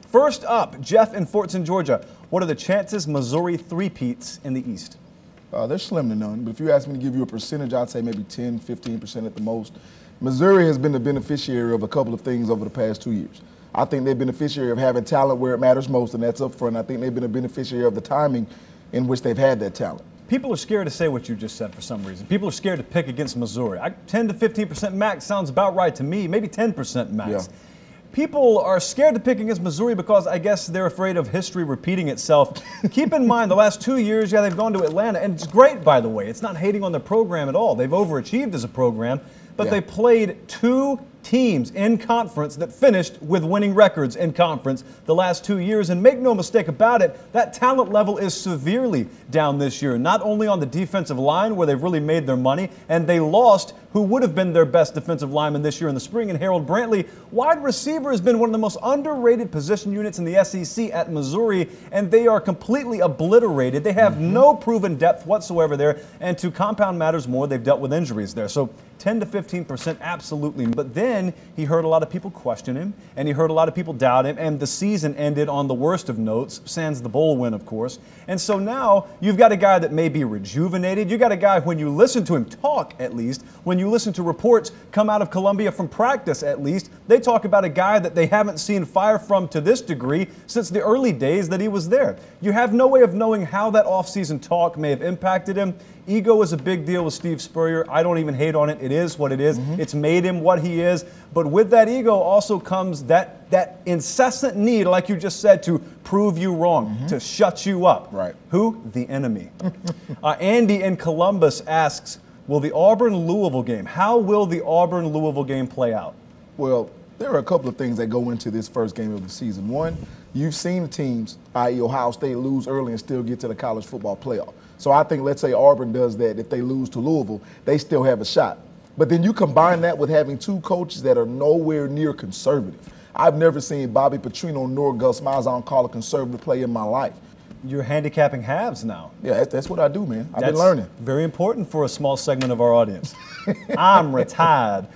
First up, Jeff in Fortson, Georgia. What are the chances Missouri three-peats in the East? They're slim to none, but if you ask me to give you a percentage, I'd say maybe 10, 15% at the most. Missouri has been the beneficiary of a couple of things over the past 2 years. I think they're beneficiary of having talent where it matters most, and that's up front. I think they've been a beneficiary of the timing in which they've had that talent. People are scared to say what you just said for some reason. People are scared to pick against Missouri. 10 to 15% max sounds about right to me, maybe 10% max. Yeah. People are scared to pick against Missouri because I guess they're afraid of history repeating itself. Keep in mind, the last 2 years, they've gone to Atlanta, and it's great, by the way. It's not hating on the program at all. They've overachieved as a program, but they played two teams in conference that finished with winning records in conference the last 2 years. And make no mistake about it, that talent level is severely down this year, not only on the defensive line where they've really made their money, and they lost who would have been their best defensive lineman this year in the spring, and Harold Brantley. Wide receiver has been one of the most underrated position units in the SEC at Missouri, and they are completely obliterated. They have no proven depth whatsoever there, and to compound matters more, they've dealt with injuries there. So 10 to 15%, absolutely. But then he heard a lot of people question him, and he heard a lot of people doubt him, and the season ended on the worst of notes, sans the bowl win, of course. And so now you've got a guy that may be rejuvenated. You've got a guy, when you listen to him talk, at least, when you listen to reports come out of Columbia from practice, at least, they talk about a guy that they haven't seen fire from to this degree since the early days that he was there. You have no way of knowing how that offseason talk may have impacted him. Ego is a big deal with Steve Spurrier. I don't even hate on it. It is what it is. It's made him what he is. But with that ego also comes that incessant need, like you just said, to prove you wrong, to shut you up. Right. Who? The enemy. Andy in Columbus asks, will the Auburn-Louisville game, how will the Auburn-Louisville game play out? Well, there are a couple of things that go into this first game of the season. One, you've seen teams, i.e. Ohio State, lose early and still get to the college football playoff. So I think, let's say Auburn does that. If they lose to Louisville, they still have a shot. But then you combine that with having two coaches that are nowhere near conservative. I've never seen Bobby Petrino nor Gus Malzahn call a conservative play in my life. You're handicapping halves now. Yeah, that's what I do, man. I've been learning. Very important for a small segment of our audience. I'm retired.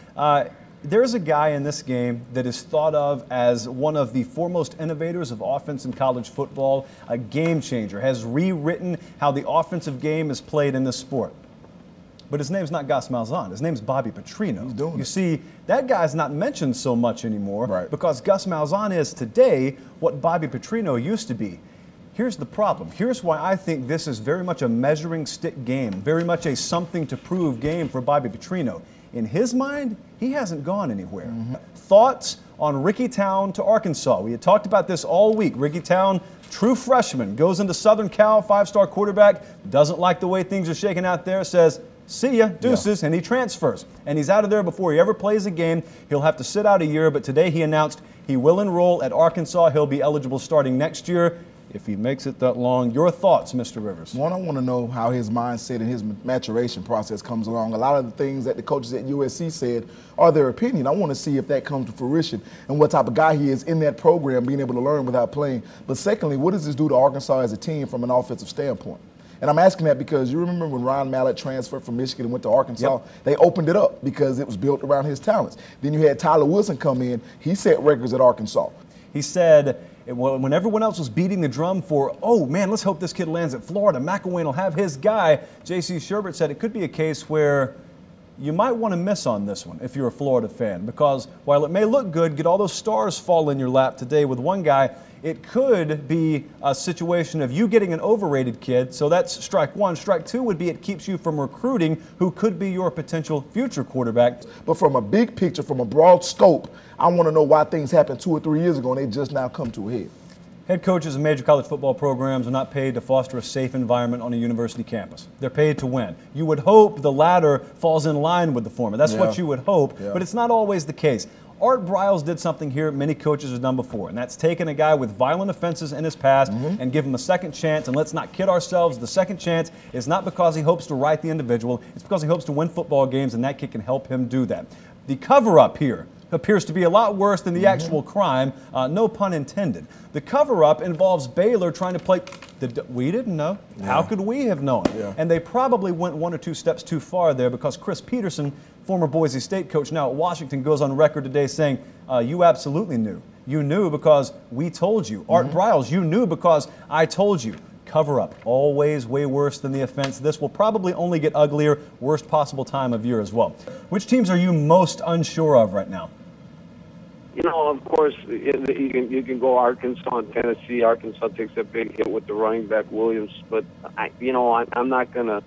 There's a guy in this game that is thought of as one of the foremost innovators of offense in college football, a game changer, has rewritten how the offensive game is played in this sport. But his name's not Gus Malzahn. His name's Bobby Petrino. He's doing You it. see, that guy's not mentioned so much anymore, Right. because Gus Malzahn is today what Bobby Petrino used to be. Here's the problem. Here's why I think this is very much a measuring stick game, very much a something to prove game for Bobby Petrino. In his mind, he hasn't gone anywhere. Thoughts on Ricky Town to Arkansas? We had talked about this all week. Ricky Town, true freshman, goes into Southern Cal, five-star quarterback, doesn't like the way things are shaking out there, says, see ya, deuces, and he transfers. And he's out of there before he ever plays a game. He'll have to sit out a year, but today he announced he will enroll at Arkansas. He'll be eligible starting next year, if he makes it that long. Your thoughts, Mr. Rivers? One, I want to know how his mindset and his maturation process comes along. A lot of the things that the coaches at USC said are their opinion. I want to see if that comes to fruition and what type of guy he is in that program, being able to learn without playing. But secondly, what does this do to Arkansas as a team from an offensive standpoint? And I'm asking that because you remember when Ryan Mallett transferred from Michigan and went to Arkansas, they opened it up because it was built around his talents. Then you had Tyler Wilson come in. He set records at Arkansas. He said, when everyone else was beating the drum for, oh man, let's hope this kid lands at Florida, McElwain will have his guy, J.C. Sherbert said it could be a case where you might want to miss on this one if you're a Florida fan, because while it may look good, get all those stars fall in your lap today with one guy, it could be a situation of you getting an overrated kid, so that's strike one. Strike two would be it keeps you from recruiting who could be your potential future quarterback. But from a big picture, from a broad scope, I want to know why things happened 2 or 3 years ago and they just now come to a head. Head coaches of major college football programs are not paid to foster a safe environment on a university campus. They're paid to win. You would hope the latter falls in line with the former. That's what you would hope, but it's not always the case. Art Briles did something here many coaches have done before, and that's taken a guy with violent offenses in his past and give him a second chance. And let's not kid ourselves, the second chance is not because he hopes to right the individual, it's because he hopes to win football games, and that kid can help him do that. The cover-up here appears to be a lot worse than the actual crime, no pun intended. The cover-up involves Baylor trying to play. We didn't know. How could we have known? And they probably went 1 or 2 steps too far there, because Chris Peterson, former Boise State coach, now at Washington, goes on record today saying, you absolutely knew. you knew because we told you. Art Briles, you knew because I told you. Cover up, always way worse than the offense. This will probably only get uglier, worst possible time of year as well. Which teams are you most unsure of right now? You know, of course, you can go Arkansas and Tennessee. Arkansas takes a big hit with the running back Williams, but I'm not gonna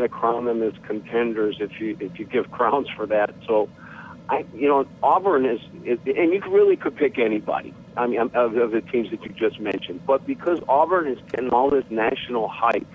crown them as contenders if you give crowns for that. So, Auburn is, and you really could pick anybody. I mean, of the teams that you just mentioned, but because Auburn is getting all this national hype,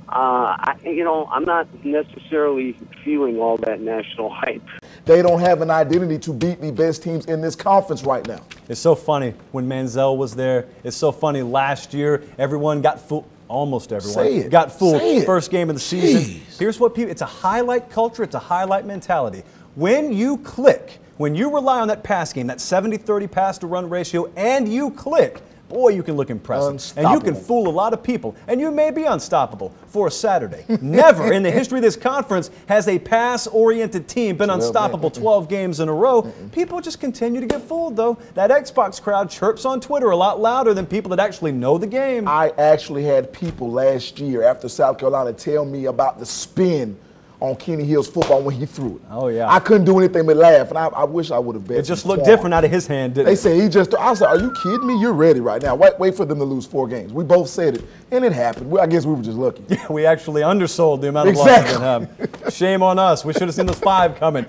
I'm not necessarily feeling all that national hype. They don't have an identity to beat the best teams in this conference right now. It's so funny when Manziel was there. It's so funny last year, everyone got fooled. Almost everyone got fooled first game of the season. Here's what people, it's a highlight culture, it's a highlight mentality. When you click, when you rely on that pass game, that 70-30 pass to run ratio, and you click, boy, you can look impressive. And you can fool a lot of people. And you may be unstoppable for a Saturday. Never in the history of this conference has a pass-oriented team been unstoppable 12 games in a row. People just continue to get fooled, though. That Xbox crowd chirps on Twitter a lot louder than people that actually know the game. I actually had people last year after South Carolina tell me about the spin on Kenny Hill's football when he threw it. Oh, yeah. I couldn't do anything but laugh, and I wish I would have bet. It just looked different out of his hand, didn't it? They say he just, I said, are you kidding me? You're ready right now. Wait for them to lose 4 games. We both said it, and it happened. I guess we were just lucky. Yeah, we actually undersold the amount of losses they have. Shame on us. We should have seen those 5 coming.